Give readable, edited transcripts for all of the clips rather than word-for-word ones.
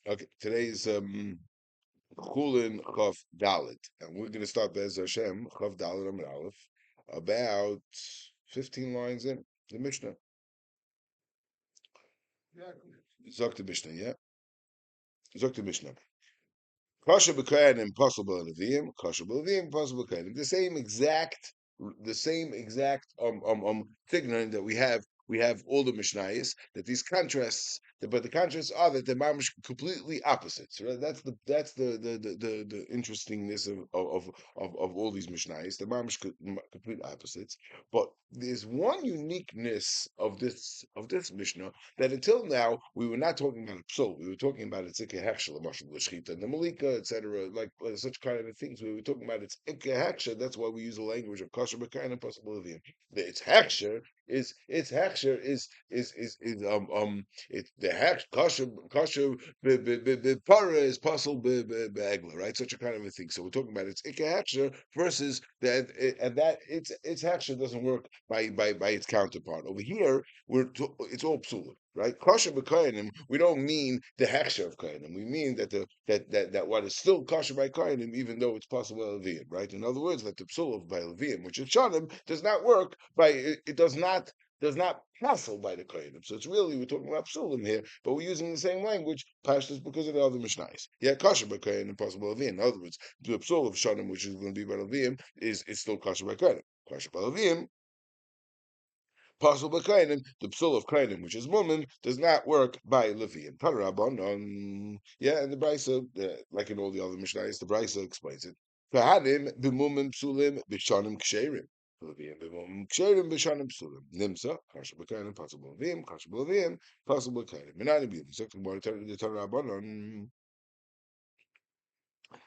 Okay, today's Chulin Chav Dalit, and we're going to start Bez Hashem Chav Dalit Amid Aleph, about 15 lines in the Mishnah. Zok the Mishnah, yeah. Zok the Mishnah. Kasha b'kayanim impossible levim, kasha b'levim possible b'kayanim. The same exact thing that we have. We have all the Mishnayos that these contrasts, but the contrasts are that they're mamish completely opposites. Right? That's the interestingness of all these Mishnayos. They're mamish complete opposites. But there's one uniqueness of this Mishnah that until now we were not talking about a psul. We were talking about its ikka hechsher, the shechita, and the malika, etc. Like such kind of things. We were talking about its ikka hechsher. That's why we use the language of kosher b'kain and possible of him. Its hechsher is it the hex kosher para is possible be'egla, right? Such a kind of a thing. So we're talking about its ikka hechsher versus that, and that its hechsher doesn't work by its counterpart. Over here, it's all psula, right? Kosher b'koyanim, we don't mean the hechsher of koyanim. We mean that what is still kosher by koyanim, even though it's possible by leviim, right? In other words, that the psula by leviim, which is shanim, does not work by it does not passel by the koyanim. So it's really we're talking about psulim here, but we're using the same language, pashtus, because of the other mishnayos. Yeah, kosher by koyanim, possible leviim. In other words, the psul of shanim, which is going to be by leviim, is still kosher by koyanim. Kosher by leviim, possible kainim, the psul of kainim, which is mumim, does not work by Levium. Parabon, yeah, and the brisa, like in all the other mishnayos, the brisa explains it. Fahadim b'mumim psulim b'shanim ksherim. Levium b'mumim ksherim b'shanim psulim. Nimsa kasher b'kainim possible Levium, kasher b'Levium, possible kainim. Menani b'yim. Second more the Tarabon.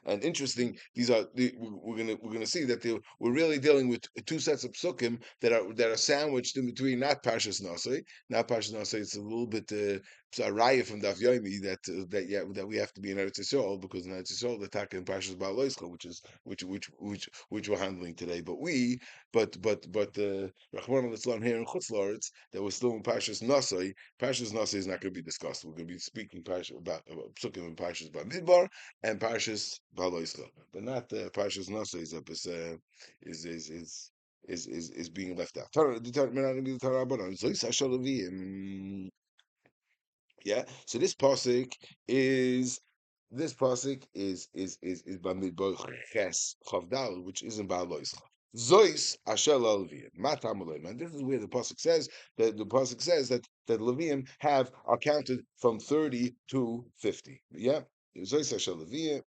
And interesting, we're gonna see that we're really dealing with two sets of psukim that are sandwiched in between, not Parshas Nasai, not Parshas Nasai. It's a little bit a raya from Daf Yomi that we have to be in Eretz Yisrael, because in Eretz Yisrael the taka in Parshas Baal Loischa, which we're handling today. But Rachmana Litzlan here in Chutz La'aretz, that we're still in Parshas Nasai. Parshas Nasai is not going to be discussed. We're going to be speaking about psukim in Parshas Bamidbar and Parshas Baloischa, but not Parshas Nasa is being left out. Yeah, so this pasuk is Bamidbar Ches Chavdal, which isn't Baloischa. Zois Ashel Leviim. Matam and this is where the pasuk says that Leviim are counted from 30 to 50. Yeah, Zois Ashel Leviim.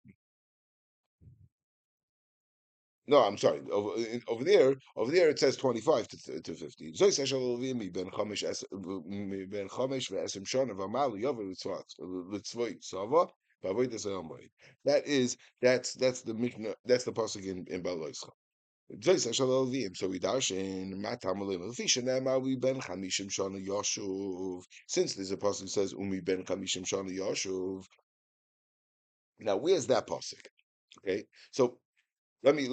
No, I'm sorry. Over there it says 25 to 50. Zois Ashel Leviim ben chamesh ve'esim shana v'amalu yovel litzvoi tzava v'avodas ha'amoid. That's the Mishnah. That's the pasuk in Baloischa. So we darshan matamalim lefisha nema we ben chamishim shana yoshuv. Since there's a pasuk that says umi ben chamishim shana yoshuv. Now where's that pasuk? Okay, so let me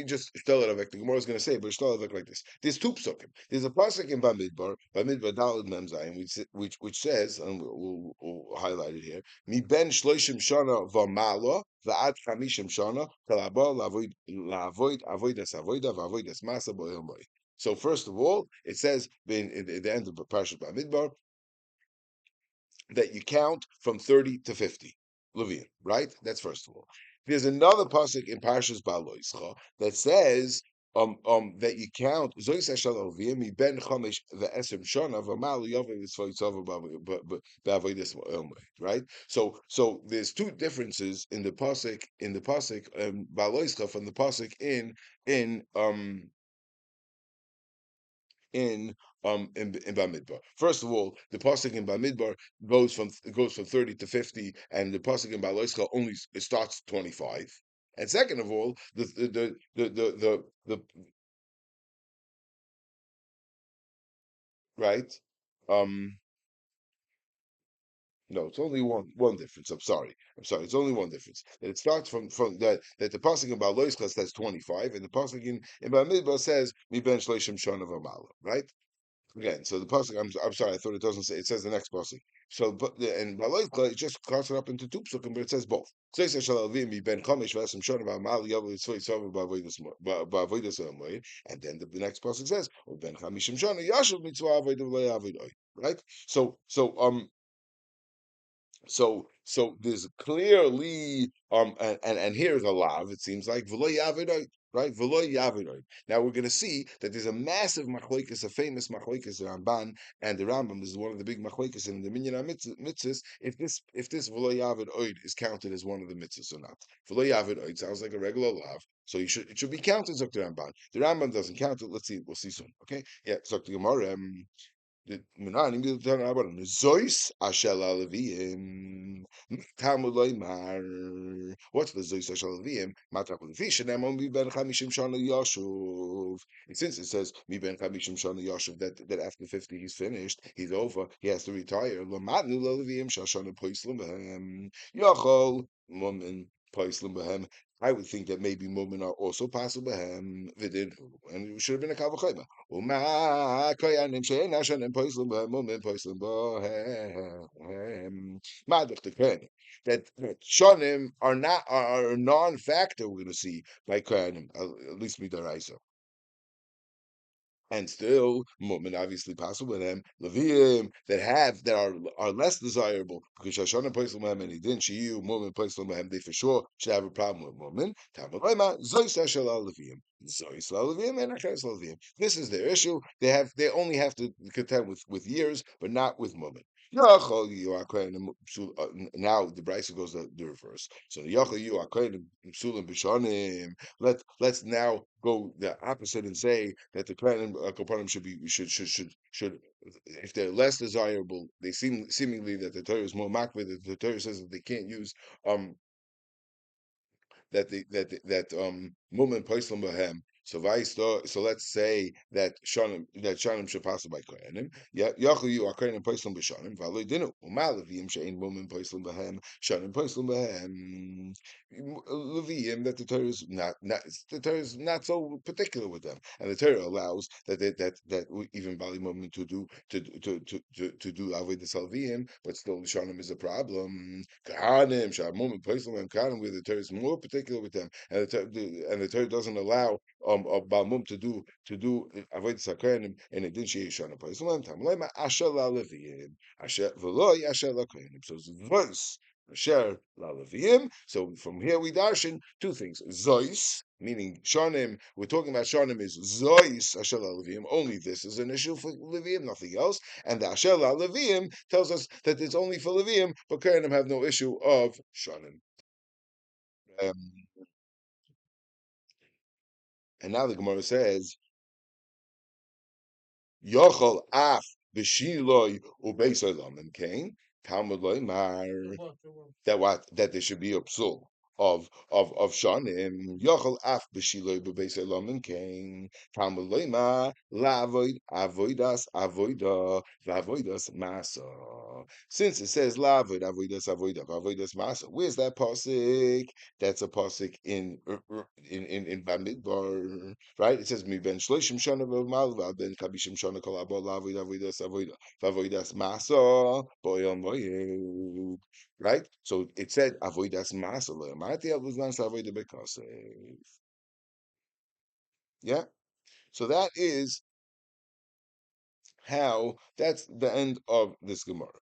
just tell it like the Gemara is going to say, but tell it like this. There's two psukim. There's a pasuk in Bamidbar Daled Mem Zayin, which says, and we'll highlight it here. Mi ben shloishim shana v'mala v'ad chamishim shana talaba lavoid avoidas avoida v'avoidas masa bo'ilmoi. So first of all, it says in the end of Parashat Bamidbar that you count from 30 to 50. Levium, right? That's first of all. There's another pasuk in Parshas Baloischa that says that you count Zois Hashal Levium mi ben chomesh ve'esrim shana v'mal yovel yitzvayitzav b'avodas, right? So there's two differences in the pasuk Baloischa from the pasuk in Bamidbar. First of all, the pasuk in Bamidbar goes from 30 to 50, and the pasuk in Baloischa only it starts 25. And second of all, the right, um, no, it's only one difference. I'm sorry. It's only one difference. That it starts from that the pasuk in Baloischa says 25, and the pasuk in Bamidbar says mi ben shleishim shana v'mala, right? again. So the pasuk, I'm sorry, I thought it doesn't say. It says the next pasuk. So, but and Baloikla, it just cuts it up into two psukim, but it says both. So it says shall avim be ben chomesh v'esem shon v'amal yavu tzvei tzavim ba'avodas amoy, and then the next pasuk says or ben chamishim shon yashuv mitzvah avodah v'lo yavodoi. Right. So there's clearly and here's a lav. It seems like v'lo yavidoi, right? V'lo yavidoi. Now we're going to see that there's a massive machlokes, a famous machlokes, the Ramban and the Rambam. This is one of the big machlokes in the minyan mitzvahs. If this v'lo yavidoi is counted as one of the mitzvahs or not. V'lo yavidoi sounds like a regular lav. So it should be counted, Zok the Ramban. The Rambam doesn't count it. Let's see. We'll see soon. Okay. Yeah. Zok the Gemara. Zois Ashel Alevim Talmud Loimar. What's the Zois Ashel Alevim? Matrach Lefish and Emon Ben Chamishim Shana Yashuv. And since it says Mi Ben Chamishim Shana Yashuv that after 50 he's finished, he's over, he has to retire. Lamadnu Levim Shashana Poislim Behem Yachol Momin Poislim Behem. I would think that maybe Momin are also possible Behem Vidin, and it should have been a Kavachayma. ומה קיינים שאין השנים פויסלם בהם ומן פויסלם בהם. מה דכתכן? That shonim are a non-factor, we're going to see by koyanim, at least midaraisa. And still, Mu'min obviously possible with them, Levium that are less desirable because Shashana Paisel Mehem and he didn't Shiu, Mu'min Paisel Mehem, they for sure should have a problem with Mu'min. Tamalayma, Zois Ashal Levium. Zois Levium and Ashal Levium. This is their issue. They only have to contend with years, but not with Mu'min. Now the Bryce goes the reverse. So let's now go the opposite and say that the Kohanim should if they're less desirable, they seemingly that the Torah is more makbid, that the Torah says that they can't use mum and poislam bahem. So let's say that shanim should pass by kohenim. Yachu you are kohenim poislam b'shanim. V'aloi dinu u'ma leviyim she'ein mum and poislam bahem shanim poislam bahem. Leviyim that the Torah is not so particular with them, and the Torah allows that even bali mum to do avodas alviyim, but still the shanim is a problem. Kahanim shamum and poislam and kahanim where the Torah is more particular with them, and the Torah doesn't allow balmum to do avodas hakohanim, and it didn't sheyesh shana poislam. Tamleima asher la leviyim asher v'loy asher la kohanim. So it's verse asher la leviyim. So from here we darshan two things: zois, meaning shanim. We're talking about shanim is zois asher la leviyim. Only this is an issue for leviyim, nothing else. And the asher la leviyim tells us that it's only for leviyim, but kohanim have no issue of shanim. And now the Gemara says, Yochol af b'shiloi ubeis olam kain Talmud loymar that there should be a psul of shanim Yochol af b'shiloi ubeis olam kain Talmud loymar la'avoid avoidas avoida v'avoidas masa. Since it says la'avoid avoidas avoidas masa, where's that pasuk? That's a pasuk in Bamidbar. Right? It says mi ben shloshim shana v'mal ben kabishim shana kol abo la'avoid avoidas avoida v'avoidas masa boyom boyed. Right? So it said avoidas masa le'amati avuzlan sa'avoida bekaseh. Yeah. So that is how. That's the end of this Gemara.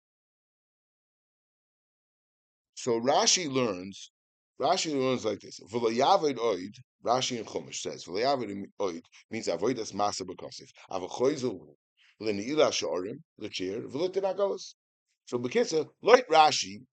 So Rashi learns like this. V'layavid oid. Rashi in Chumash says v'layavid oid means avoidas masa bekasef. Avachoizel l'neila sha'arim l'chir v'lotinagos. So bekitza like Rashi,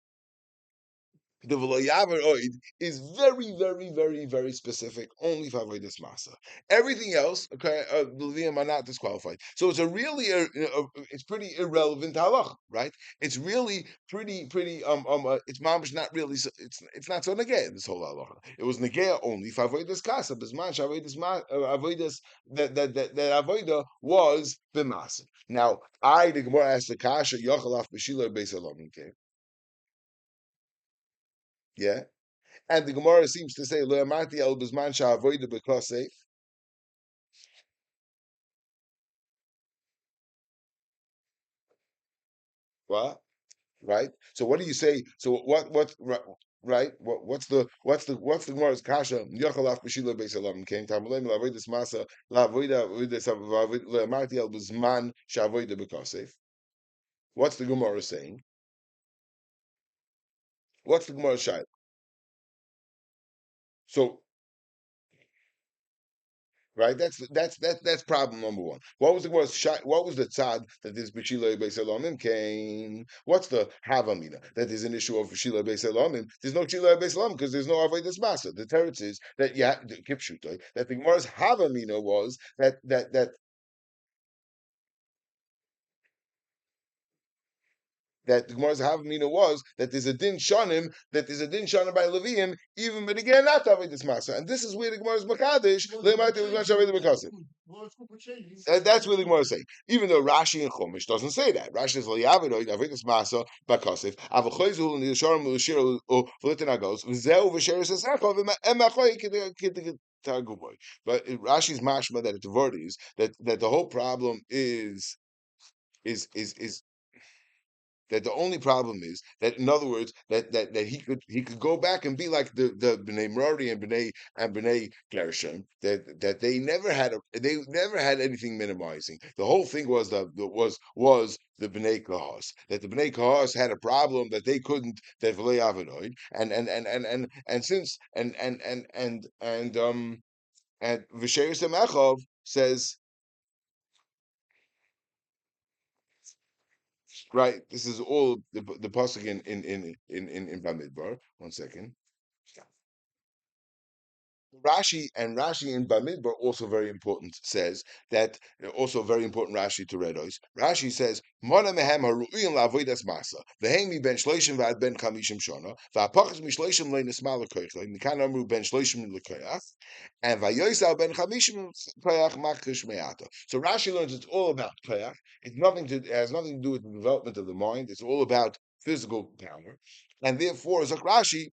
the v'loyavid oid is very, very, very, very specific, only for avodas masa. Everything else, okay, the Levium are not disqualified. So it's it's pretty irrelevant halach, right? It's really pretty, it's mamish not really, it's not so negay this whole halacha. It was negay only for avodas kasa, bisman avodas that avoda was b'masa. Now, the Gemara asked the kasha yochalaf b'shila beis alomim. Yeah. And the Gemara seems to say, Lo amati el bizman sha'avoida b'kosef. What? Right? So what do you say? So what right? What's the Gemara's kasha? Yochalaf b'shila beis elam came tamalem la'avodas masa la'avoda avodas la'marti el b'zman sha'avoda b'kosef. What's the Gemara saying? What's the Gemara shayla? So right, that's problem number one. What was the what was the tzad that this b'shila beis elamim came? What's the havamina that there's an issue of b'shila beis elamim? There's no b'shila beis elamim because there's no avodas masa. The teretz is that kipshutai that the Gemara's havamina was that the Gemara's Havamina was that there's a din shanim, that there's a din shanim by Levium, even but again not Avodas Masa. And this is where the Gemara's Makadish, that's where the Gemara is saying. Even though Rashi and Chumash doesn't say that. Rashi says Liyavidoid Avodas Masa Bakosif, Avochoizul and the Yisharim Lushir or Vlitanagos, Zeu Visheris Esachov, Emachoy Taguboy. But Rashi's mashma that the word is that the whole problem is that the only problem is that, in other words, that he could go back and be like the Bnei Merari and Bnei Gershon, that they never had anything minimizing. The whole thing was the Bnei Kahas, that the Bnei Kahas had a problem that they couldn't that V'lei Avinoid, and since and V'sheirus Echov says. Right. This is all the pasuk in Bamidbar. 1 second. Rashi in Bamidbar also very important says that also very important Rashi to read those. Rashi says Mona mehem haru'in la'avodas masa v'heimi ben shloishim v'ad ben chamishim shana v'apachas mishloishim le'nismal l'koychle mikan amru ben shloishim l'koyach and v'yoisal ben chamishim koyach makish me'ata. So Rashi learns it's all about koyach. It has nothing to do with the development of the mind. It's all about physical power, and therefore, as Rashi,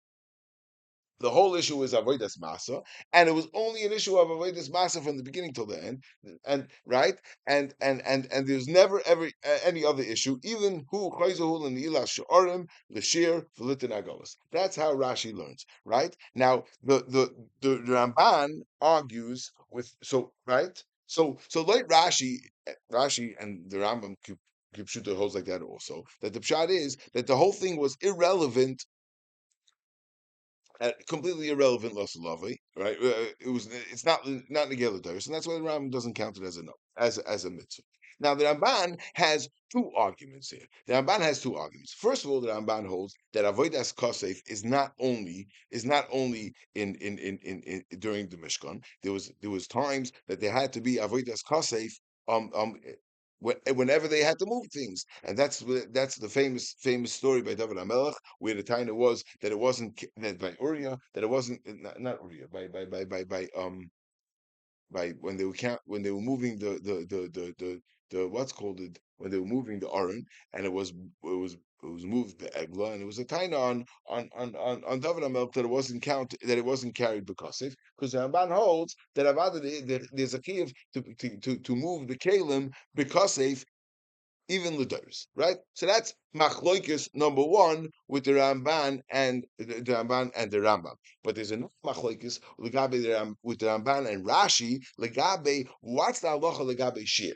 the whole issue is avodas masa, and it was only an issue of avodas masa from the beginning till the end, and right, and there's never ever any other issue, even who chayzahul and ilas she'arim l'shir v'litin agos. That's how Rashi learns, right? Now the Ramban argues with right, so like Rashi and the Rambam. Kipshuta holds like that also. That the pshat is that the whole thing was irrelevant, completely irrelevant losalavi, right? It's not negilatoris, and that's why the Rambam doesn't count it as a mitzvah. Now the Ramban has two arguments here. The Ramban has two arguments. First of all, the Ramban holds that avodas kosef is not only in during the Mishkan. There was times that there had to be avodas kosef whenever they had to move things, and that's the famous story by David HaMelech, where the taina was that it wasn't that by Uriah, that it wasn't not Uriah, by when they were moving the what's called it, when they were moving the Aron, and it was moved the Egla, and it was a taina on David HaMelech that it wasn't carried because the Ramban holds that there's a key to move the kalim because even Ludos, right? So that's machloikis number one with the Ramban and the Ramban and the Rambam. But there's another machloikis with the Ramban and Rashi legabe. What's the halacha legabe shir?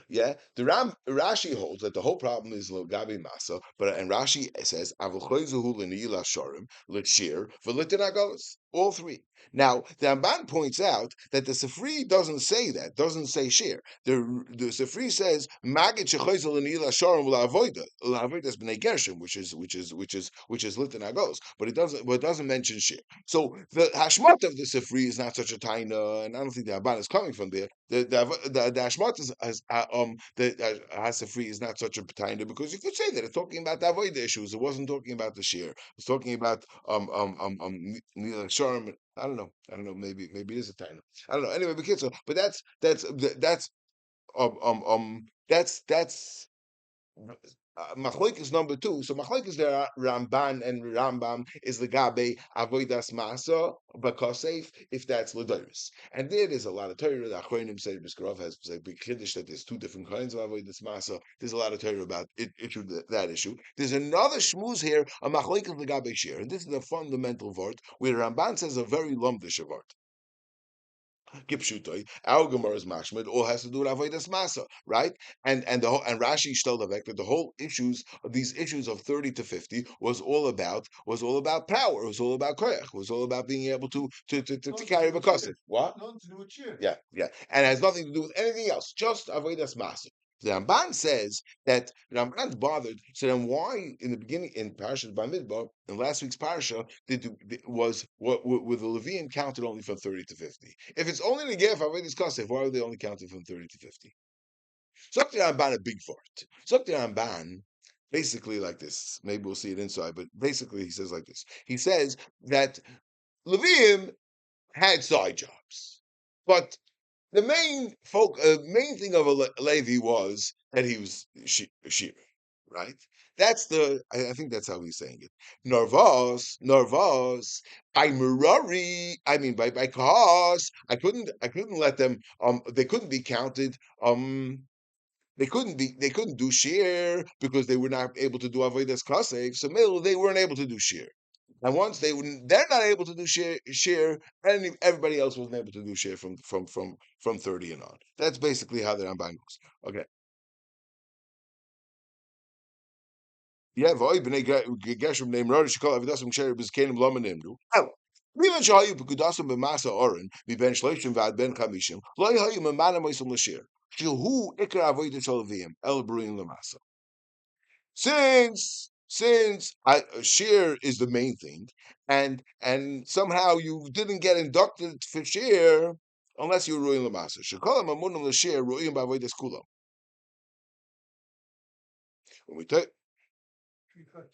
Yeah, the Rashi holds that the whole problem is Gabi Masa, and Rashi says Avulchoizuhu l'niyila shorim l'shir v'litinagos. All three. Now the Ramban points out that the Sifri doesn't say that, doesn't say shir. The Sifri says Magid shechoizel l'niyila shorim la'avodas b'nei gershom, which is litinagos, but it doesn't mention shir. So the hashmat of the Sifri is not such a taina, and I don't think the Ramban is coming from there. The hashmat the Hasafri is not such a taina, because you could say that it's talking about the avoid issues. It wasn't talking about the shir. It's talking about sharm. I don't know. Maybe it is a taina. I don't know. Anyway, but that's Machlokes number two. So machlokes there, Ramban and Rambam is the gabe avodas masa bakosef if that's ledoris. And there's a lot of Torah. The Achronim say Biskarov has a big kiddush that there's two different kinds of avodas masa. There's a lot of Torah about that issue. There's another shmuz here, a machlokes the gabe shir, and this is the fundamental vort where Ramban says a very lumdish vort. Gipshutoi, our Gemara is mashmid, all has to do with avodas masa, right? And the whole and Rashi Shteldavek that the whole these issues of 30 to 50 was all about power, it was all about koyach, it was all about being able to carry the kasif. What? Nothing to do with shir. Yeah, and it has nothing to do with anything else, just avodas masa. The Ramban says that Ramban's bothered. So then, why in the beginning in Parashat Bamidbar in last week's parasha was the Levian counted only from 30 to 50? If it's only the Gef Avodas Kasef, why are they only counting from 30 to 50? Zok the Ramban a big fart. Zok the Ramban basically like this. Maybe we'll see it inside, but basically he says like this. He says that Levian had side jobs, but the main thing of a Levi was that he was shearer, right? I think that's how he's saying it. Narvas, by Murari, I mean by Kahas, I couldn't let them, they couldn't be counted, they couldn't do shear because they were not able to do avodas kasef. So they weren't able to do shear. And once they're not able to do share, and everybody else wasn't able to do share from 30 and on. That's basically how the Ramban goes. Okay. Yeah, v'oy b'nei Gershom name Rari shekol avidasim ksher b'zkenim lo menimdu. Even shayu b'kudasim b'masa oren miben shloishim v'ad ben chamishim lo yahayu memana moisim l'shir. Shehu ikar avodah shalavim el bruin l'masa. Since shear is the main thing, and somehow you didn't get inducted for shear unless you were ruin lamasa. Shekalam amunum l'shear ruin b'avodas kulam. When we take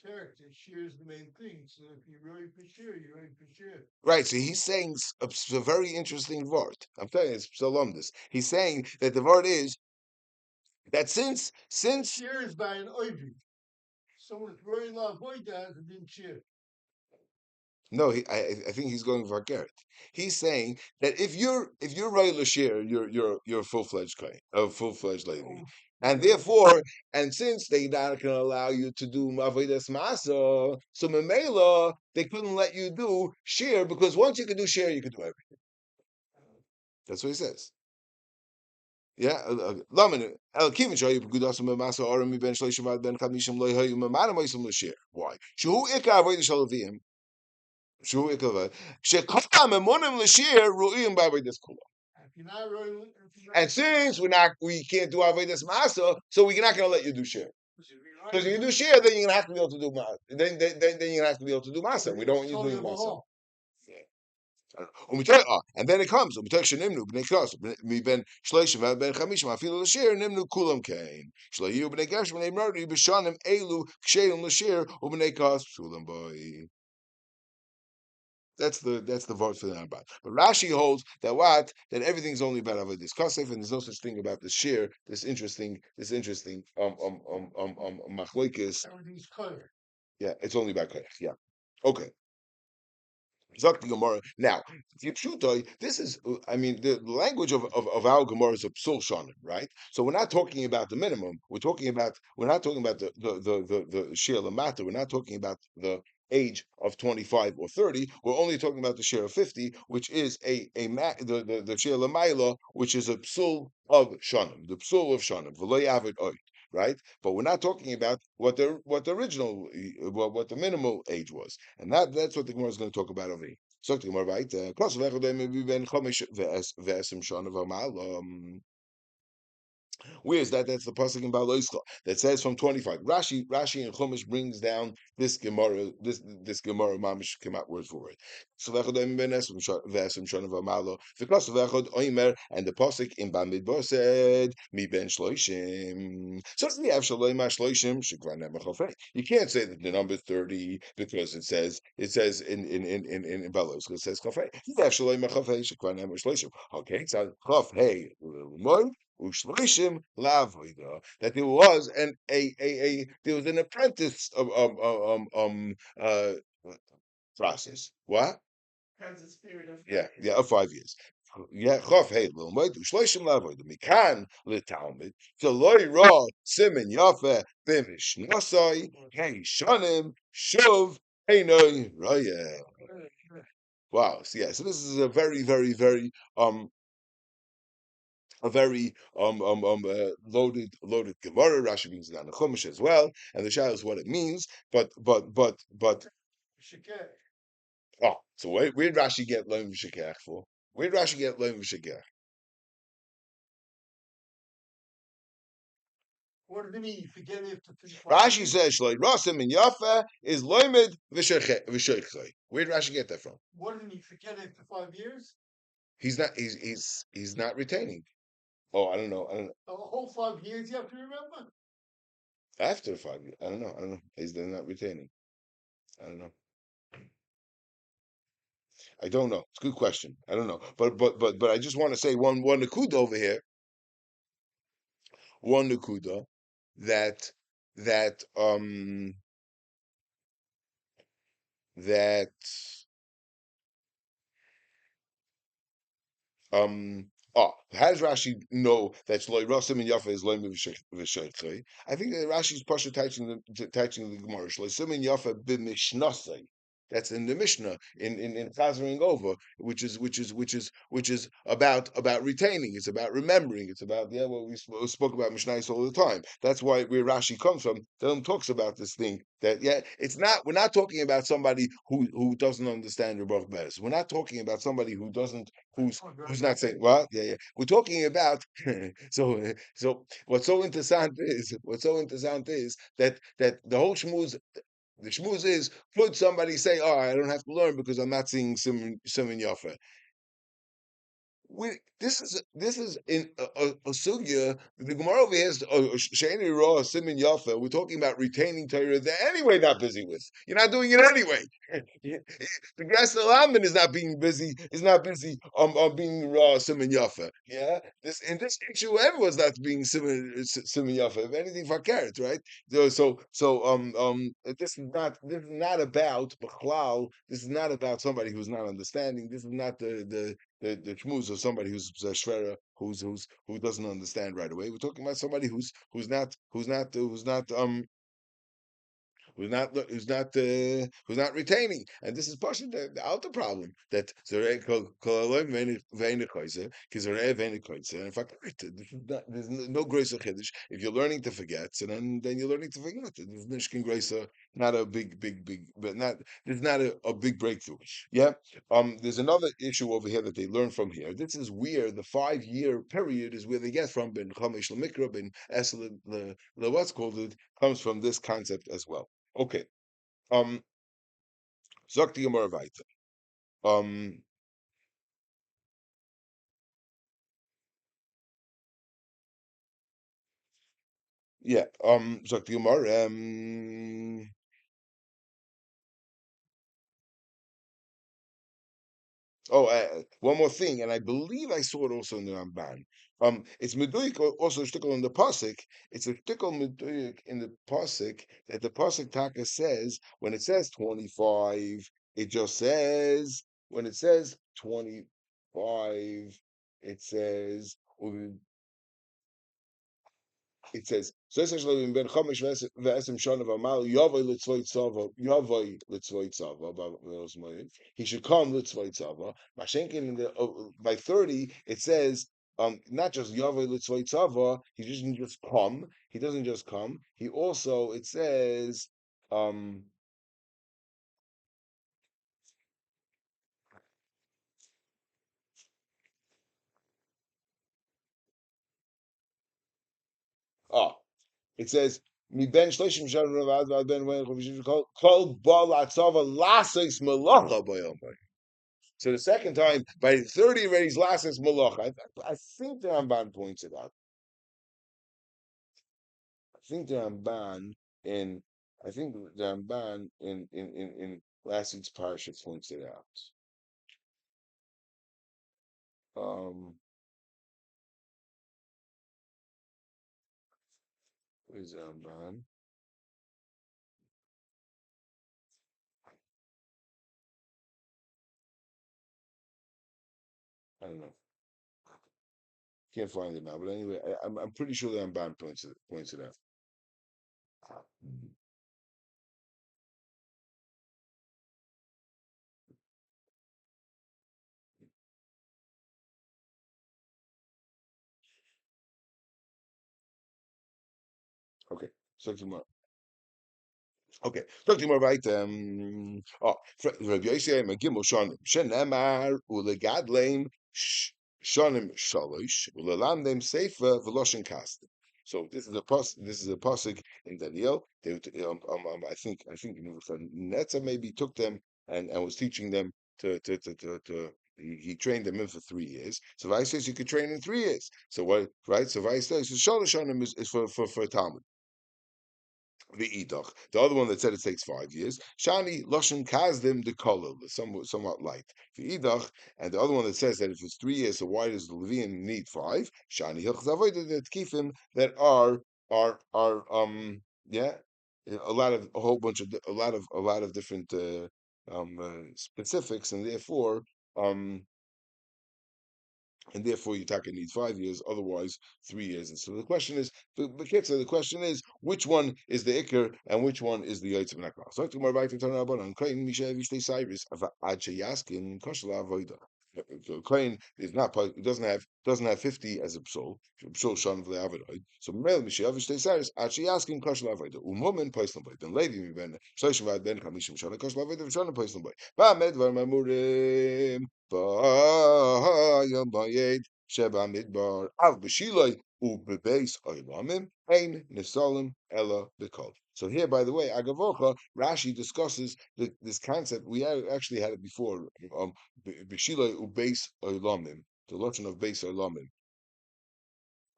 character, shear is the main thing. So if you really for shear, you really for shear. Right. So he's saying a very interesting word. I'm telling you, it's Salomdis. He's saying that the word is that since shear is by an oivi. Someone is very low avodas and didn't shear. No, I think he's going Vakert. He's saying that if you're Roy Share, you're a full-fledged claim, a full-fledged lady. And therefore, and since they not going to allow you to do Avodas Masa, so Memela, they couldn't let you do share because once you can do share, you can do everything. That's what he says. Yeah, Lamin El Kivin Shayu Gudasum Masa Orami Ben Shlishim Ben Kamishim Loy Mamana Moisum Lashir. Why? Shu Ika Avodah Shalavim. And since we can't do avodas masa, so we're not going to let you do share. Because if you do share, then you're going to have to be able to do masa. Then you're going to have to be able to do masa. We don't want you doing masa. And then it comes. That's the vote for the Ramban. But Rashi holds that everything's only about avodas kasef, and there's no such thing about the shir. This interesting machlokes. Everything's clear. Yeah, it's only about koyach. Yeah, okay. Zok the Gemara. Now, this is, I mean, the language of our Gemara is a psul shanim, right? So we're not talking about the minimum. We're not talking about the shir lamata. We're not talking about the age of 25 or 30. We're only talking about the share of 50, which is the share lamayla, which is a psul of shanim, the psul of shanim, v'lo yavid oid. Right, but we're not talking about what the original, what the minimal age was, and that's what the Gemara is going to talk about over here. So the Gemara, right? Where is that? That's the pasuk in Baloischa that says from 25. Rashi and Chumash brings down this Gemara. This Gemara mamish came out word for word. So and the pasuk in Bamidbar said mi ben shloishim. So you can't say that the number 30 because it says in Baloischa it says chafei. Okay, so chaf hey. Ushloishim la'avoda, that there was there was an apprentice uh, process. What? Yeah, of 5 years. Yeah, chof hey l'moed u'shloishim la'avoda mikan l'talmid v'loy ra simen yafe b'mishnasai hey shanim shuv einoi raya. Wow. So, yeah. So this is a very, very, very a very loaded Gemara. Rashi brings it down the Chumash as well, and the Shah is what it means. But oh, so where'd Rashi get Loim V'Shekech for? Where'd Rashi get Loim V'Shekech? What did he forget it to finish? Rashi says Shloi Rasim and Yafa is Loimed V'Shekech. Where'd Rashi get that from? What did he forget it for 5 years? He's not. He's not retaining. Oh, I don't know. I don't know. The whole 5 years you have to remember? After 5 years, I don't know. I don't know. He's they're not retaining. I don't know. I don't know. It's a good question. I don't know. But I just want to say one nakuda over here. One nakuda that that that how does Rashi know that Shloi Rasim and Yafa is Loim V'Sheichei? I think that Rashi's Pasha touching the Gemara. Shloi Sim and Yafa b'Mishnasei. That's in the Mishnah in Chazering over, which is about retaining. It's about remembering. It's about what we spoke about Mishnayos all the time. That's where Rashi comes from. Then talks about this thing that it's not. We're not talking about somebody who doesn't understand Rebbe Beres. We're not talking about somebody who's not saying what. Yeah. We're talking about so what's so interesting is that the whole shmuz the shmuz is could somebody say, "Oh, I don't have to learn because I'm not seeing Simon Yafa." This is in a sugya. The Gemara over here is Shani Ra Simon Yafa. We're talking about retaining Torah. They're anyway not busy with. You're not doing it anyway. The Gas Alaman is not being busy. Is not busy on being Ra Simon Yafa. Yeah. In this issue, everyone's not being Simon Yafa. If anything, fakert, right? This is not about Bechlal. This is not about somebody who's not understanding. This is not the shmuz of somebody who's a shvera, who doesn't understand right away. We're talking about somebody who's not retaining, and this is partially the outer problem that in fact there's no grace of chiddush. If you're learning to forget, so then you're learning to forget. There's nishkin grace, not a big, but not there's not a big breakthrough. Yeah. There's another issue over here that they learn from here. This is where the 5 year period is where they get from ben chamesh lemikra ben esel the what's called it comes from this concept as well. Okay. Um, sagt die Gemara weiter. Um, yeah. Sagt die Gemara. Oh, one more thing, and I believe I saw it also in the Ramban. It's meduyik also a shtickle in the pasuk. It's a shtickle meduyik in the pasuk that the pasuk taka says when it says 25, it just says when it says 25, it says it says, so essentially in Ben Chomish ve'esim shana v'amal yavai litzvoi tzava he should come litzvoi tzava. Mashenkin by 30 it says not just yavai litzvoi tzava, he doesn't just come. He doesn't just come. He also it says um oh it says mi ben shloshim shana v'ad ben kol bal atzava lasis malacha bayom. So the second time, by 30 already, his last is malach. I think the Ramban points it out. I think the Ramban in I think the Ramban in last week's parsha points it out. Um, Is Ramban? I don't know. Can't find it now. But anyway, I'm pretty sure the Ramban points it out. Okay. So tomorrow. Okay, talk to you more about Rabbi Yossi Magimel Shonim Shenemar Ulegadleim Shonim Shalosh Ulelamdem Sefer Veloshin Kastim. So this is a pasuk in Daniel. I think Netza maybe took them and was teaching them to he trained them in for 3 years. So Vai says you could train in 3 years. So what right? So Vai says so Shalosh Shonim is for Talmud the idach. The other one that said it takes 5 years. Shani loshen kazdim the kolel, somewhat light. The idach, and the other one that says that if it's 3 years, so why does the Levian need 5? Shani hilchzavoid that kifim that are yeah a whole bunch of a lot of different specifics, and therefore Yutaka needs 5 years, otherwise 3 years. And so the question is, the question is, which one is the Iker and which one is the Yitzim Nakra? So to more right to turn about on Kain Misha Vishtei Cyrus of Adche Yaskin Koshla Voida. Kain is not doesn't have 50 as a psol. Psol Shan Vleavidai. So Mel Misha Vishtei Cyrus Adche Yaskin Koshla Voida. Umomen Poislan Boy. Then Levi mi ben Shloshvad ben Kamishim Shana Koshla Voida Shana Poislan Boy. Ba Medvar Mamurim. Bayed Sheba Midbar Av Beshiloi Ubebeis Oilamim Ein Nisalim Ella Bekol. So here, by the way, Agavocha, Rashi discusses this concept. We actually had it before. Beshiloi Ubeis Oilamim, the lotion of Beis Oilamim.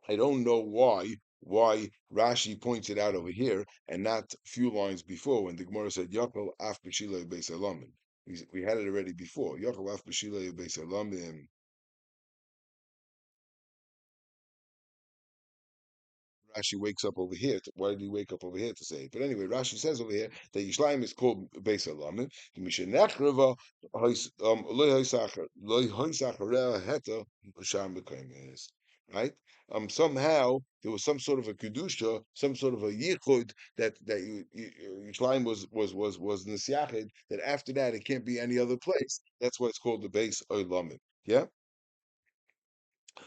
I don't know why Rashi points it out over here and not a few lines before when the Gemara said Yaakov af b'shilei beis halamim. We had it already before. Yaakov af b'shilei beis halamim. Rashi wakes up over here. Why did he wake up over here to say it? But anyway, Rashi says over here that Yishlayim is called Beis Halamim. Right? Somehow there was some sort of a kedusha, some sort of a yichud that Yishlayim was nisyachid. That after that it can't be any other place. That's why it's called the Beis Halamim. Yeah.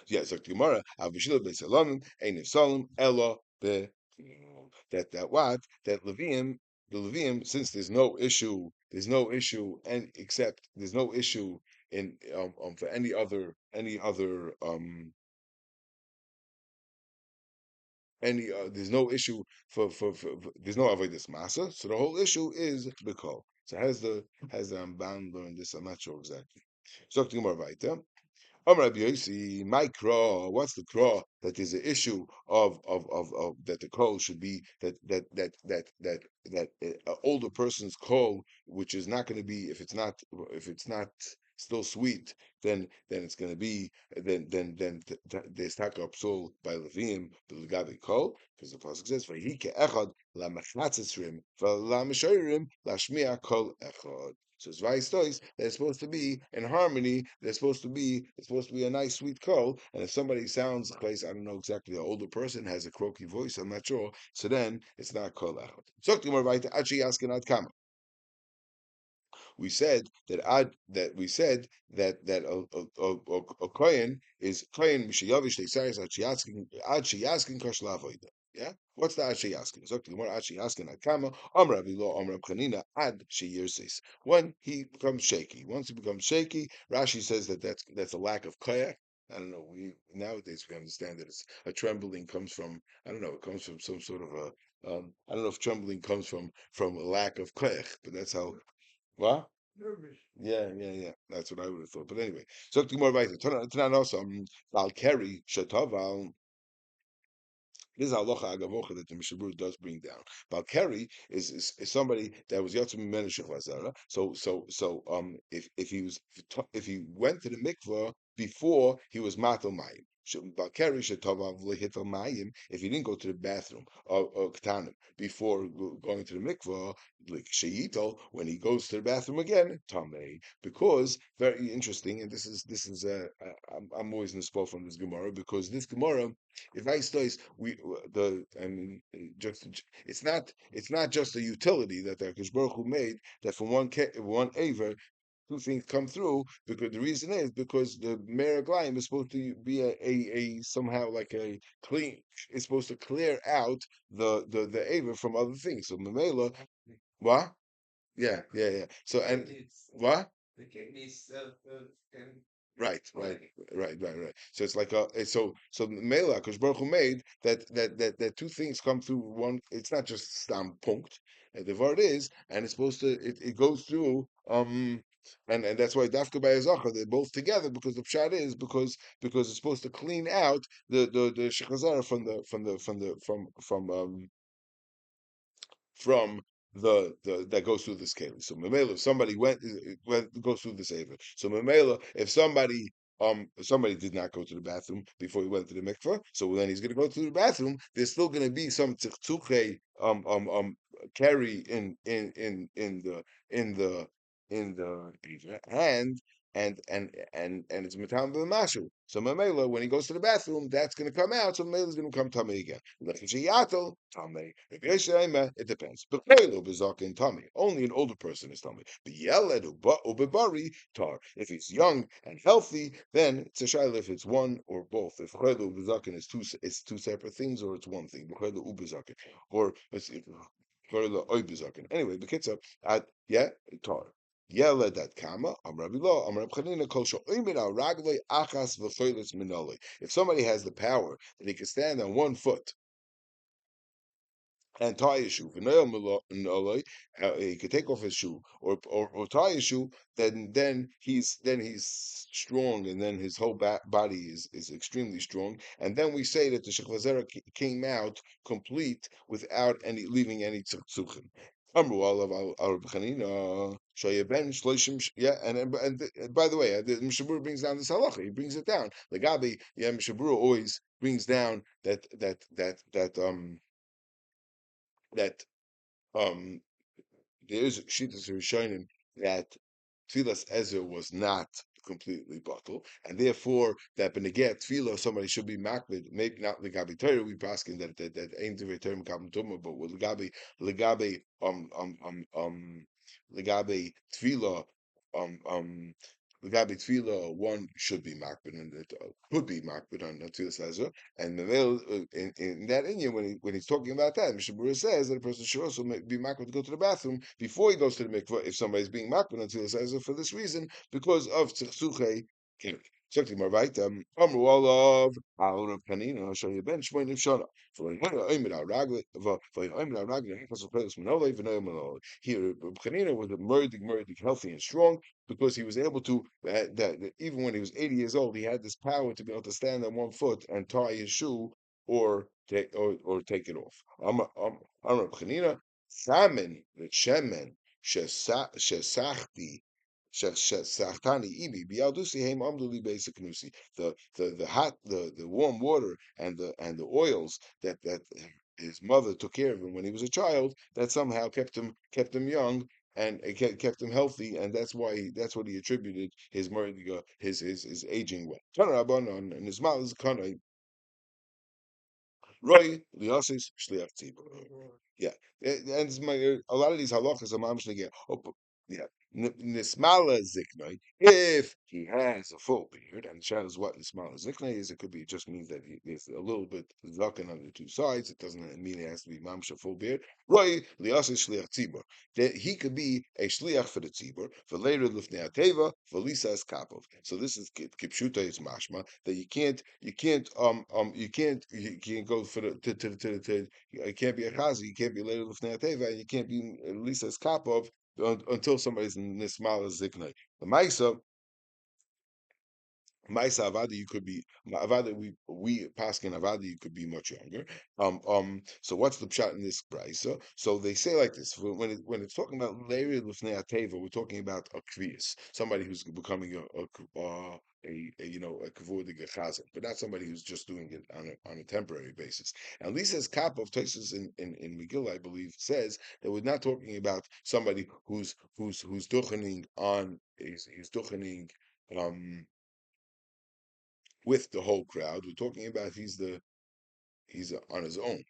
Yeah, so Gemara, Avishila Beisalamim, Ein Salim, Ella be that the Levium, since there's no issue in for there's no issue for there's no avodas masa, so the whole issue is b'kol. So has the Ramban learned this? I'm not sure exactly. So Gemara weiter. Rabbi Yossi, my craw, what's the craw that there's an issue of that the call should be that older person's call, which is not going to be if it's not still sweet, then it's going to be there's taka psul by Levim b'legabi kol because the pasuk says vayike echad la mechatzrim la mishorim la shmiya kol echad. So it's vice toys. They're supposed to be in harmony. It's supposed to be a nice sweet call. And if somebody sounds like I don't know exactly, an older person has a croaky voice, I'm not sure. So then it's not called out. So actually asking out kama. We said that a kohen is kohen mishayavish teisaris ad sheyaskin kosh lavoida. Yeah, what's the ad sheyaskin? So the more ad sheyaskin ad kama amra bilo amra chanina ad sheyirsis. When he becomes shaky, once he becomes shaky, Rashi says that's a lack of koyach. I don't know. We nowadays we understand that it's a trembling comes from I don't know. It comes from some sort of a I don't know if trembling comes from a lack of koyach, but that's how what? Nervous. Yeah. That's what I would have thought. But anyway, so to more weiter. Tanan also Valkeri Shataval. This is halacha agavocha that the Mishabur does bring down. Valkeri is somebody that was yatzim menishich lazara. So if he went to the mikvah before he was matal mayim. if he didn't go to the bathroom or ktanim before going to the mikvah, like sheyito, when he goes to the bathroom again, tamei. Because very interesting, and this is I'm always in the spot from this Gemara because this Gemara, if I studies we the I mean just it's not just a utility that the Hakadosh Baruch Hu made that from one aver two things come through because the reason is because the Meraglayim is supposed to be a somehow like a clean. It's supposed to clear out the aver from other things. So Mamela, what? Yeah. So and what? Right, right. So it's like so Mela, because Baruch Hu made that two things come through one. It's not just stam punct. The word is, and it's supposed to it goes through and that's why Dafka by Azacha they're both together because the pshat is because it's supposed to clean out the shechazara from the that goes through the scale. So Mamela, if somebody went goes through this Aver. So Mamela, if somebody did not go to the bathroom before he went to the mikveh, so then he's gonna go to the bathroom, there's still gonna be some tzchuche carry in the Aver, and it's matam b'mashu. So Mamela, when he goes to the bathroom, that's going to come out. So Mamela is going to come tummy again. Tummy. It depends. But tummy. Only an older person is tummy. Ubebari tar. If he's young and healthy, then it's a shayla if it's one or both. If chaylu bezakin is two separate things, or it's one thing. Chaylu ubezakin, or it's chaylu oibezakin. Anyway, the kids up at tar. Yela that kama, Rabbi Lo, Rabbi Chanina kol sho'imid al raglei achas v'choylitz minoli. If somebody has the power that he can stand on one foot and tie his shoe, he could take off his shoe or tie his shoe, then he's strong, and then his whole body is extremely strong. And then we say that the Shechvazera came out complete without any leaving any tzchuchim. Amru alav al Chanina shoyeben shloishim. Yeah, and by the way, the Mishabur brings down this halacha. He brings it down. The Gabi, Mishabur always brings down that um there is Shittas Rishonim that Tfilas Ezer was not completely bottled, and therefore that beneget tefillah somebody should be makbid, maybe not legabi Torah. We asking that ain't the term kabim tumah, but with legabi legabi tefillah um um legabi tefillah one should be makbid, and it could be makbid on tefillah Ezra. And the male in that Indian when he's talking about that, Mishabura says that a person should also be makbid to go to the bathroom before he goes to the mikvah if somebody's being makbid on tefillah Ezra for this reason because of tzchuche keri. Certainly, more right. Amru olav al Rav Kanina show you ben shmoinim shana. For oimed al ragli, for oimed al ragli, hechas upelis manolei v'noyim manolei. Here, Rav Kanina was a murdig, healthy and strong because he was able to. That even when he was 80 years old, he had this power to be able to stand on one foot and tie his shoe or take it off. Rav Kanina, shaman the shemen shesachti Sachtani Ibi Bialdusi Haim Amduli Basic Nusi. The hot the warm water and the oils that his mother took care of him when he was a child that somehow kept him young and it kept him healthy, and that's what he attributed his aging with. Tanarabanan and his mouth is kind Roy Liosis Shliach Tzibur. Yeah, and a lot of these halachas are mamish get. Yeah, nismala ziknai. If he has a full beard, and the shadow is what nismala ziknai is, it could be it just means that there's a little bit zaken on the two sides. It doesn't mean it has to be mamish a full beard. Roy Liosis Shliach Tzibur. That he could be a shliach for the tzibur for later lifnei ateva for lisa kapov. So this is kipshuta is mashma that you can't go for the you can't be a chazi, you can't be later lifnei ateva, and you can't be lisa kapov until somebody's nismala ziknai. The Maisa Maisa Avada, you could be Avada. We Paskin Avada, you could be much younger. So what's the pshat in this brisa? So they say like this: when it's talking about Leiri Lufnei Ateva, we're talking about a krius, somebody who's becoming a kavod chazan, but not somebody who's just doing it on a temporary basis. And Lisa's cap of Tosis in Megillah, I believe, says that we're not talking about somebody who's duchening on he's duchening um with the whole crowd. We're talking about he's on his own.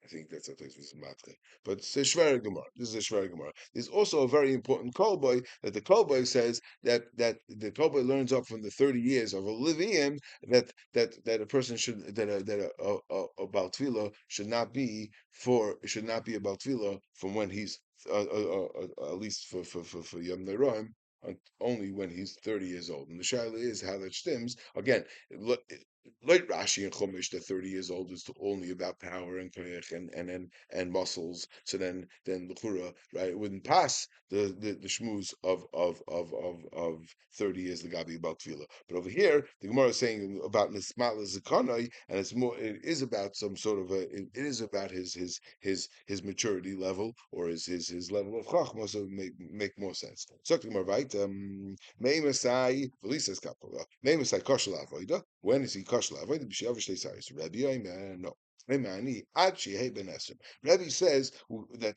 I think that's what was Matre. But it's a Shver Gemara. This is a Shver Gemara. There's also a very important kolboy that the kolboy says that the kolboy learns up from the 30 years of a Levium that a person should a Baltvila should not be a Baltvila from when he's at least for Yom Neroim, only when he's 30 years old. And the shaila is how that stems. Again, like Rashi and Chumash, that 30 years old is only about power and koyach and muscles. So then l'chura, right? It wouldn't pass the shmuz of 30 years the gabi about tefillah. But over here, the Gemara is saying about nismat zakanai, and it's more. It is about some sort of a. It is about his maturity level or his level of chachma. So make more sense. So the Gemara, right? Meimasai, Velisas Kapala, Meimasai Koshel Avoida. When is he Koshel Avoida? B'Shav Shtei Saris. Rabbi Yomi, no. Imani Achi Hey Ben Esrim. Rabbi says that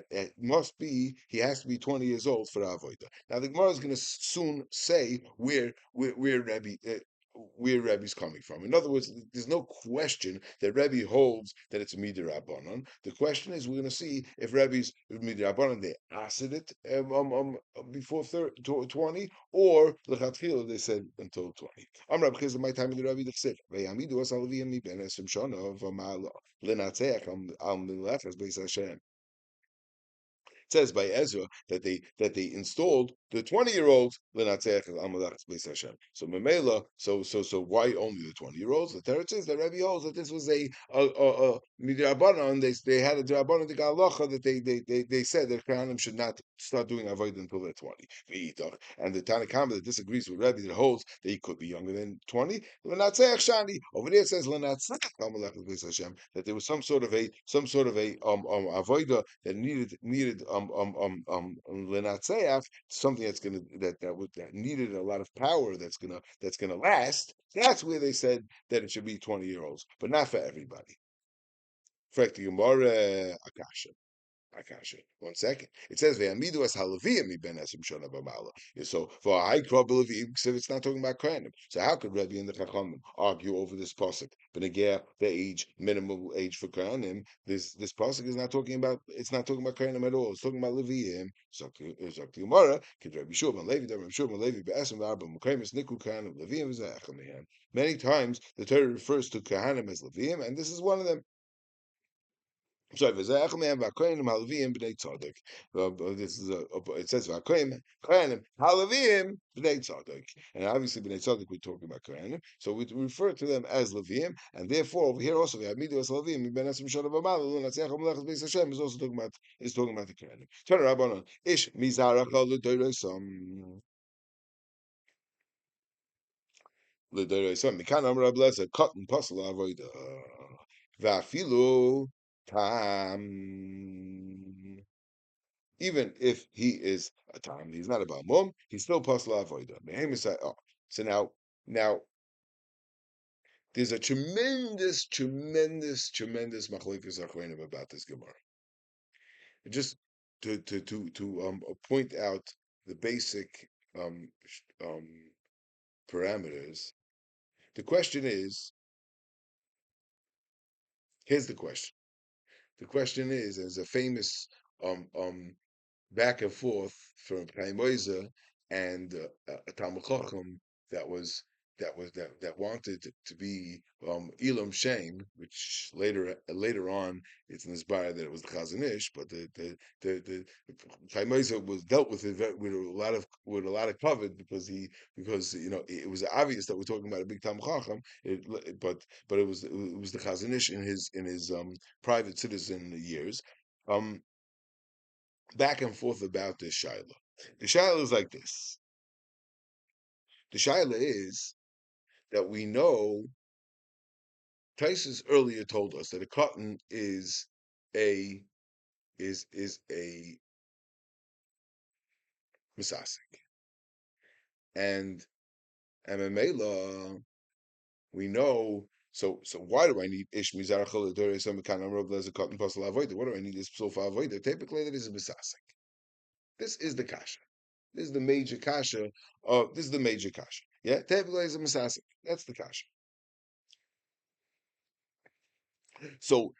it must be he has to be 20 years old for Avoida. Now the Gemara is going to soon say where Rabbi. Where Rebbe's coming from. In other words, there's no question that Rebbe holds that it's midrabanan. The question is, we're going to see if Rebbe's midrabanan they acid it before 20, or lechatchila they said until 20. I'm Rabbi Chizah, my time in the Rebbe the Chsiv. Veyamidu as alaviyim mi ben esim shana of amala lenatzeach al milachas beis Hashem. It says by Ezra that they installed the 20-year-olds l'natzeach al beis Hashem. So Memela, so why only the 20-year-olds? The Torah says that Rabbi holds that this was a midrabanan. They had a drabanan the galacha that they said that Kohanim should not start doing avodah until they're 20. And the Tanakhama that disagrees with Rabbi that holds that he could be younger than 20. L'natzeach shani. Over there it says l'natzeach al beis Hashem, that there was some sort of a avodah that needed lenatzeach, something that needed a lot of power that's gonna last. That's where they said that it should be 20-year-olds, but not for everybody. Frekti Gemara Akasha. Akasha. 1 second. It says ve'amidu as halaviyim mi ben esim shana b'mala. So for a high crop levim, it's not talking about kohanim. So how could Rebbe and the Chachamim argue over this pasuk? But again, the minimum age for kohanim, this pasuk is not talking about. It's not talking about kohanim at all. It's talking about levim. So Gemara, kid Rebbe Shulman Levi, Rebbe Shulman Levi be'esim v'arba mukaymis niku kohanim levim v'zayachamihan. Many times the Torah refers to kohanim as levim, and this is one of them. So this is it says Kohanim Halavim b'nei tzaddik, and obviously b'nei tzaddik we're talking about Kohanim, so we refer to them as Levim, and therefore over here also Yamidu as Levim ben Esim Shana B'Malu L'Natziach Melechas Beis Hashem is also talking about the Kohanim. Turn Rabbanon Ish Mizarachal L'Doyrosam L'Doyrosam Mikan Amar Ablezer Cotton Pasal Avoida Va'afilu Tam. Even if he is a Tam, he's not a Balmum, he's still Pasla Avoida. Oh, so now there's a tremendous machlokes achronim about this Gemara. Just to point out the basic parameters. The question is, here's the question. The question is, there's a famous back and forth from Chaim Oizer and a Talmud Chacham that wanted to be Elam Shem, which later on it's inspired that it was the Chazon Ish, but the Chaim Oizer was dealt with it with a lot of covet because it was obvious that we're talking about a big Talmud Chacham, but it was the Chazon Ish in his private citizen years. Back and forth about this Shiloh. The Shiloh is like this. The shaila is that we know Taisus earlier told us that a cotton a is a misasik, and Mamela we know. So why do I need ish mizarachol adore some kind of rob as a cotton pasal avoid? What do I need this psul avoid? Typically, that is a misasik. This is the kasha. This is the major kasha. This is the major kasha. Yeah, typically is a misasik. That's the kasha. So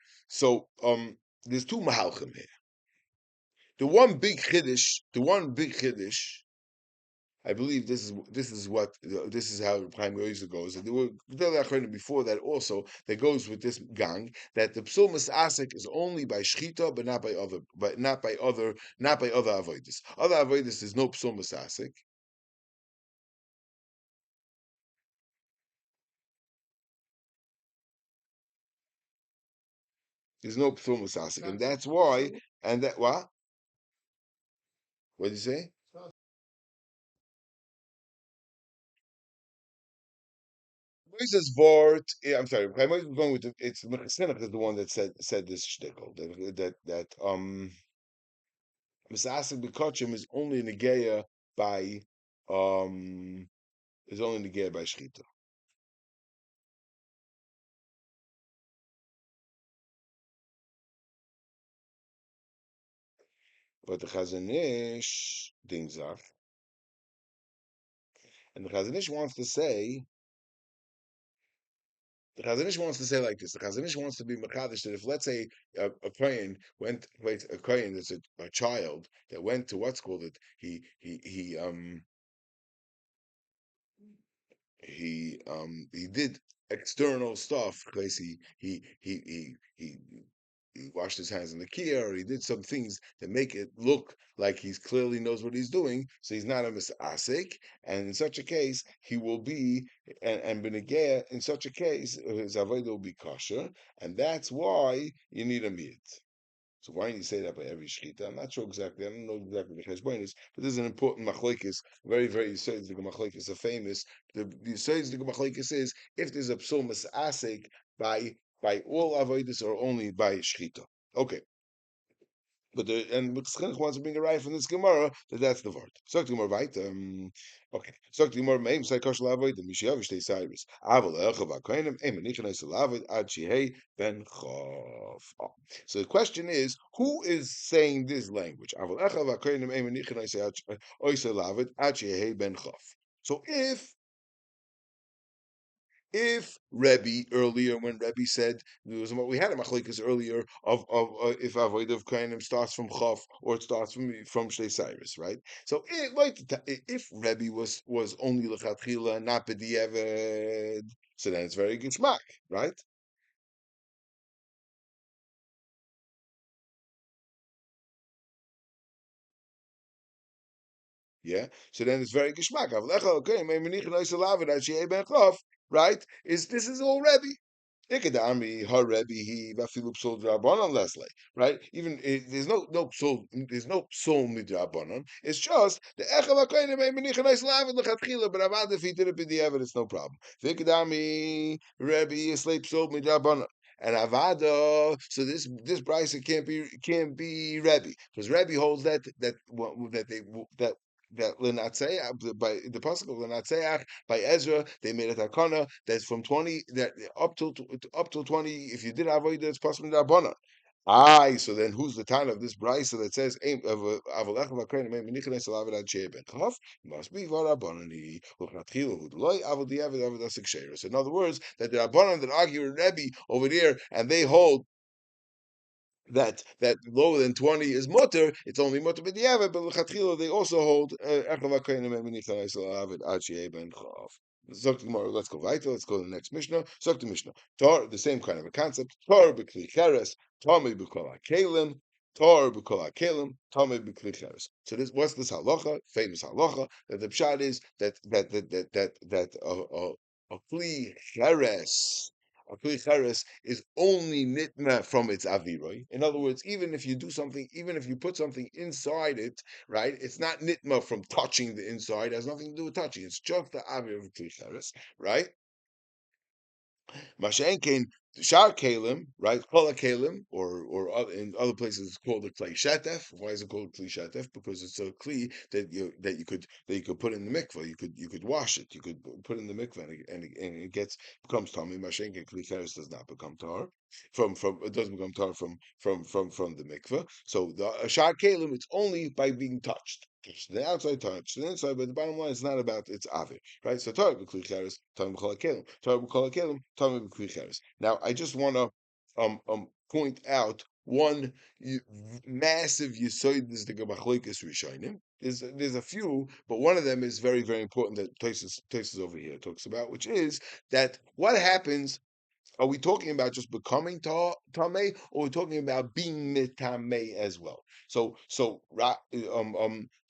there's two mahalchim here. The one big chiddush. I believe this is what this is how Chaim Yoiza goes. And there were before that also that goes with this gang that the psul asik is only by shchita, but not by other avodas. Other avodas there's no psul asik. There's no psul asik, and that's why. And that what? What did you say? Moises Vort. I'm sorry. Chaim Yoiza is going with it's Mechasenach is the one that said this shtickle that Misasik B'Kochim is only negeya by is only negeya by Shechita. But the Chazanish Dingzach, and the Chazanish wants to say like this. The Chazanish wants to be Makadish that if let's say a kohen wait, a kohen that's a child that went to what's called it, he did external stuff because he washed his hands in the kia, or he did some things that make it look like he clearly knows what he's doing, so he's not a misasik, and in such a case he will be and benegea. In such a case his avodah will be kosher, and that's why you need a miyat. So why don't you say that by every shechita? I'm not sure exactly. I don't know exactly the cheshbon is, but this is an important machlekes. Very, very yisoid. The machlekes are famous. The yisoid the machlekes is if there's a psul asik by all avodas or only by shechita. Okay. But and Chinuch wants to bring a right from this Gemara that's the word. So the Gemara right. Okay. So the Gemara meim say kosh lavoid the mishav shtei cyrus. Aval echava kohenim em nichnas lavoid ad shehei ben chav. So the question is, who is saying this language? Aval echava kohenim em nichnas oisei lavoid ad shehei ben chav. So if Rebbe earlier, when Rebbe said there was what we had a machlekes earlier of if avoid of kainim starts from Chof or it starts from Shnei Cyrus, right? So if Rebbe was only lechatchila not b'diavad, so then it's very gishmak, right? Yeah. So then it's very gishmak. Right? Is this is all Rebbe? Ikadami her Rebbe he vafilu psul drabanan Leslie, right? Even there's no psul midrabanan. It's just the echav hakoyim may menichanais lavid lechatchila, but avad if he did it b'diavad, it's no problem. Ikadami Rebbe is sleep psul midrabanan. And Avada, so this brisa can't be Rebbe because Rebbe holds that Lenatzeach by the pasuk of Lenatzeach by Ezra they made a takana that's from 20 that up till 20 if you did avoid it's possible rabbanan. Aye, so then who's the time of this brisa that says avalech v'akayin mei menichnes alav ad sheben chaf must be varabbanani uchnatchilu hudloi avad diavad avad asik sheiros. In other words, that the rabbanan that argue with Rebbe over there and they hold that lower than 20 is mutter, it's only mutter b'diavad, but l'chatchila they also hold echav ha'kohenim emenicha yisrael avid ad sheyeh ben chav. Let's go weiter. Let's go to the next Mishnah. Zok the Mishnah. Tor, the same kind of a concept. Tor b'kli cheres, Tomei b'kol ha'kelim, Tor b'kol ha'kelim, Tomei b'kli cheres. So this, what's this halacha? Famous halacha that the pshat is that a kli cheres a kli cheres is only nitna from its aviroi. In other words, even if you do something, even if you put something inside it, right, it's not nitma from touching the inside. It has nothing to do with touching. It's just the avir of kli cheres, right? Mashenkin, Shar Kalim, right? Kola Kalim, or in other places it's called a Kli Shetef. Why is it called Kli Shetef? Because it's a Kli that you could put in the mikvah. You could wash it. You could put in the mikvah, and it becomes tummy. Mashenkin Kli Cheres does not become tar from it doesn't become tar from the mikvah. So the Shar Kalim, it's only by being touched. The outside touch, the inside, but the bottom line is not about its avid, right? So Torah b'kli cheres, Torah b'kol hakelim, Torah b'kol hakelim, Torah b'kli cheres. Now, I just want to point out one massive yisoid is the gemachloikis rishonim. There's a few, but one of them is very very important that Tosis over here talks about, which is that what happens. Are we talking about just becoming tamei, or are we talking about being mitamei as well? Shitas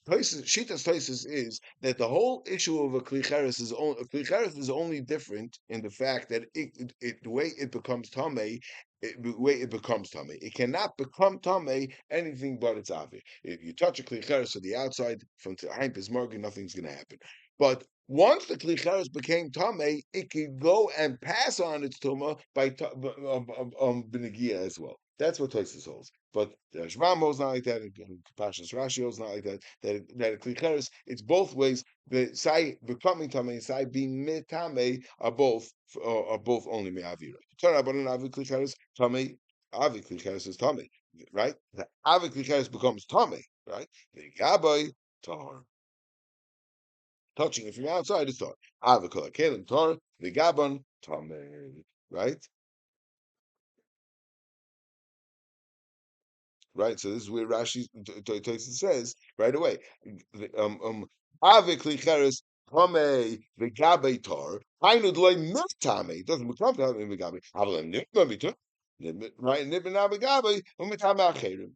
Tosis is that the whole issue of a klicheres is only different in the fact that the way it becomes tamei. The way it becomes tamei, it cannot become tamei anything but its avi. If you touch a klicheres to the outside from Haim Pismargin, nothing's going to happen. But once the klicheres became tame, it could go and pass on its tuma by b'negia as well. That's what Tosis holds. But the Shvam holds not like that, and Pashas Rashi holds not like that. That a klicheres, it's both ways. The sai becoming tame and sai being mitame are both only me'avira. Turn out, but an avi klicheres tame, avi klicheres is tame, right? The avi klicheres becomes tame, right? The gabai tahar. Touching it from outside is tar. Avakol kelim tar, the gabon tamei. Right? Right. So this is where Rashi says right away. Avik licheres tamei the gabe tar. Hainu dloy mitame. It doesn't become tamei the gabe. Avalem nitma right, nibna begabe umitame acherim.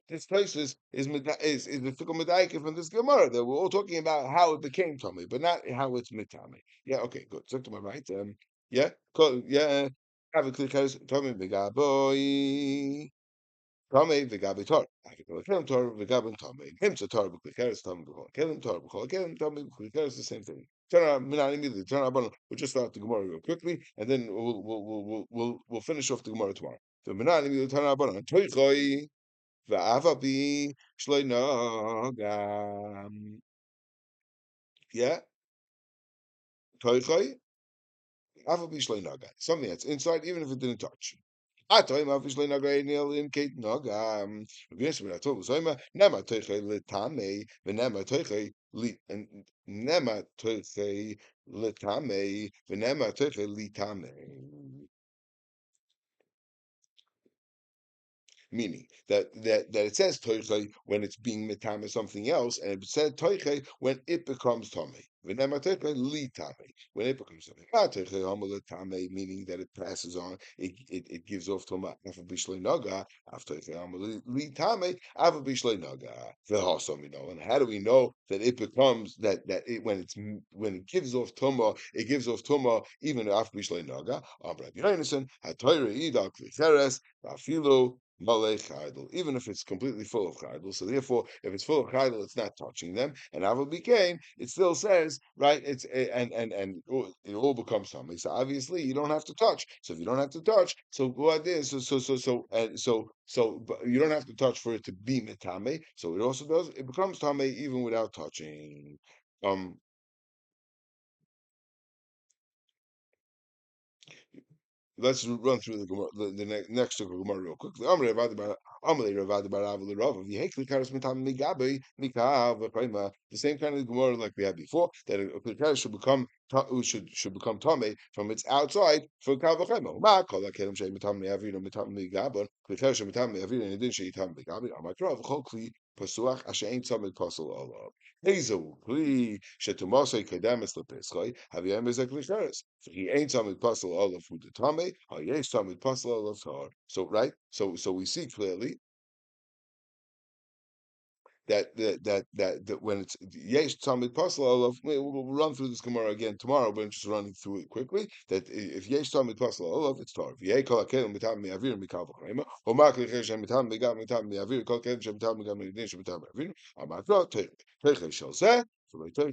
This place is the fickle medaike from this gemara that we're all talking about how it became tummy, but not how it's mitame. Yeah, okay, good. So to my right, yeah, cool, yeah. Have a click house, tummy begaboy. Tame v'gabe tar. Afikol kelim tar v'gaben tame. Himtza tar b'klikeres tame b'kol kelim tar b'kol kelim tame b'klikeres the same thing. Turn out minani immediately. Turn out we'll just start the Gemara real quickly, and then we'll finish off the Gemara tomorrow. So minani immediately turn out toichoi v'avabi shloi nogam. Yeah, toichoi avabi shloi nogam. Something that's inside, even if it didn't touch. Atoim obviously nagrainil in Kate Nogam. Yes, but I told Zoma, Nema Teche Litame, Venema Teche Lit and Nema Teche Litame, Venema Teche Litame. Meaning that it says toiche when it's being mitam or something else, and it said toiche when it becomes tame. V'nema toiche li tame when it becomes something. Not toiche hamul tame, meaning that it passes on, it gives off toma. After bishlei naga, after toiche hamul li tame, after bishlei naga. V'hasam, and how do we know that it becomes that it when it gives off toma, it gives off toma even after bishlei naga? Rabbi Yonason, hatoyre idak v'cheres, v'afilu even if it's completely full of chardal. So therefore, if it's full of chardal, it's not touching them. And Aval became, it still says, right? It's and it all becomes tummy. So obviously, you don't have to touch. So if you don't have to touch, so go out there. But you don't have to touch for it to be metame. So it also does. It becomes tame even without touching. Um, Let's run through the next Gemara real quickly. The same kind of Gemara like we had before, that a Klikaris should become tame from its outside for Kavachema. Ma kol hakelim shei mitam me'avir mitam me'gabon. Klikaris shei mitam me'avir and edin shei mitam me'gabon. Amakrav chol kli pasuach asher ein tzamid pasal olav. Hazel kli shetumosei kedamis lepeschoi haviyem ezek Klikaris. He ain't tamid pasal olav who the tame. Hayesh tamid pasal olav tar. So right. So we see clearly that when it's yesh tamid pasal olav, we'll run through this Gemara again tomorrow, but I'm just running through it quickly. That if yesh tamid pasal olav, it's tar. V'yei kol hakelim mitam mi'avir mikal v'chreima, or mak l'chei mitam mi'avir kol kelim mitam mi'avir amatra teichei shel zeh. And here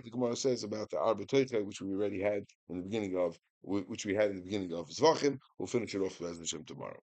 the Gemara says about the Arba Toicha, which we already had in the beginning of, which we had in the beginning of Zvachim. We'll finish it off with Hashem tomorrow.